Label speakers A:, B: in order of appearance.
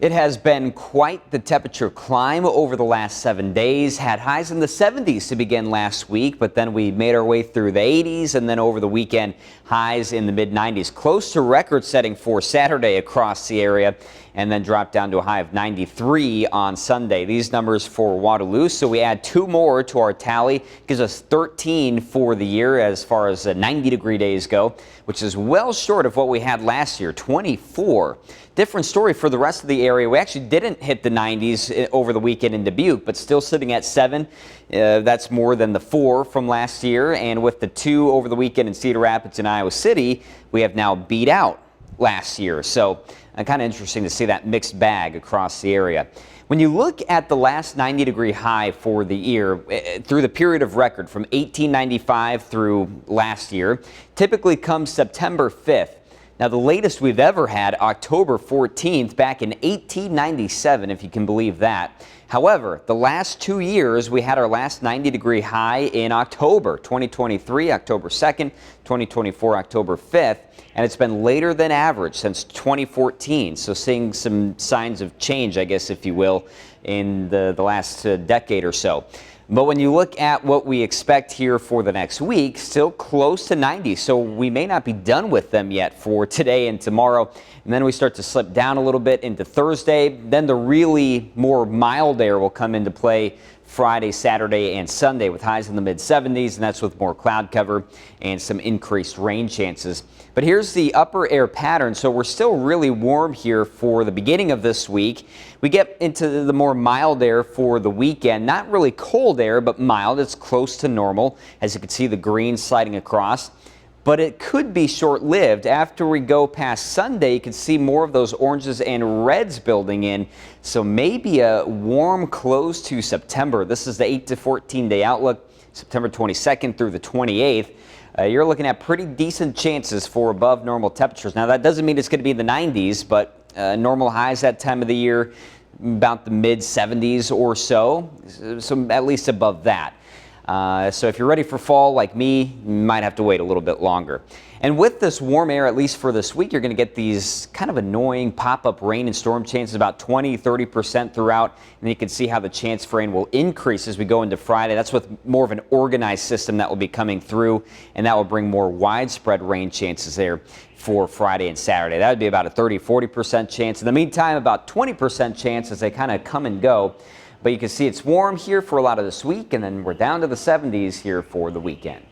A: It has been quite the temperature climb over the last 7 days. Had highs in the 70s to begin last week, but then we made our way through the 80s, and then over the weekend, highs in the mid 90s. Close to record setting for Saturday across the area, and then dropped down to a high of 93 on Sunday. These numbers for Waterloo, so we add 2 more to our tally. Gives us 13 for the year as far as 90-degree days go, which is well short of what we had last year, 24. Different story for the rest of the area. We actually didn't hit the 90s over the weekend in Dubuque, but still sitting at 7. That's more than the 4 from last year. And with the 2 over the weekend in Cedar Rapids and Iowa City, we have now beat out last year. So kind of interesting to see that mixed bag across the area. When you look at the last 90-degree high for the year, through the period of record from 1895 through last year, typically comes September 5th. Now, the latest we've ever had, October 14th, back in 1897, if you can believe that. However, the last 2 years, we had our last 90-degree high in October, 2023, October 2nd, 2024, October 5th, and it's been later than average since 2014. So seeing some signs of change, I guess, if you will, in the last decade or so. But when you look at what we expect here for the next week, still close to 90. So we may not be done with them yet for today and tomorrow. And then we start to slip down a little bit into Thursday. Then the really more mild air will come into play Friday, Saturday, and Sunday with highs in the mid 70s, and that's with more cloud cover and some increased rain chances. But here's the upper air pattern. So we're still really warm here for the beginning of this week. We get into the more mild air for the weekend. Not really cold air, but mild. It's close to normal. As you can see, the green sliding across. But it could be short-lived. After we go past Sunday, you can see more of those oranges and reds building in. So maybe a warm close to September. This is the 8 to 14-day outlook, September 22nd through the 28th. You're looking at pretty decent chances for above normal temperatures. Now, that doesn't mean it's going to be in the 90s, but normal highs that time of the year, about the mid 70s or so. So at least above that. So if you're ready for fall like me, you might have to wait a little bit longer. And with this warm air, at least for this week, you're going to get these kind of annoying pop-up rain and storm chances, about 20-30% throughout. And you can see how the chance for rain will increase as we go into Friday. That's with more of an organized system that will be coming through, and that will bring more widespread rain chances there for Friday and Saturday. That would be about a 30-40% chance. In the meantime, about 20% chance as they kind of come and go. But you can see it's warm here for a lot of this week, and then we're down to the 70s here for the weekend.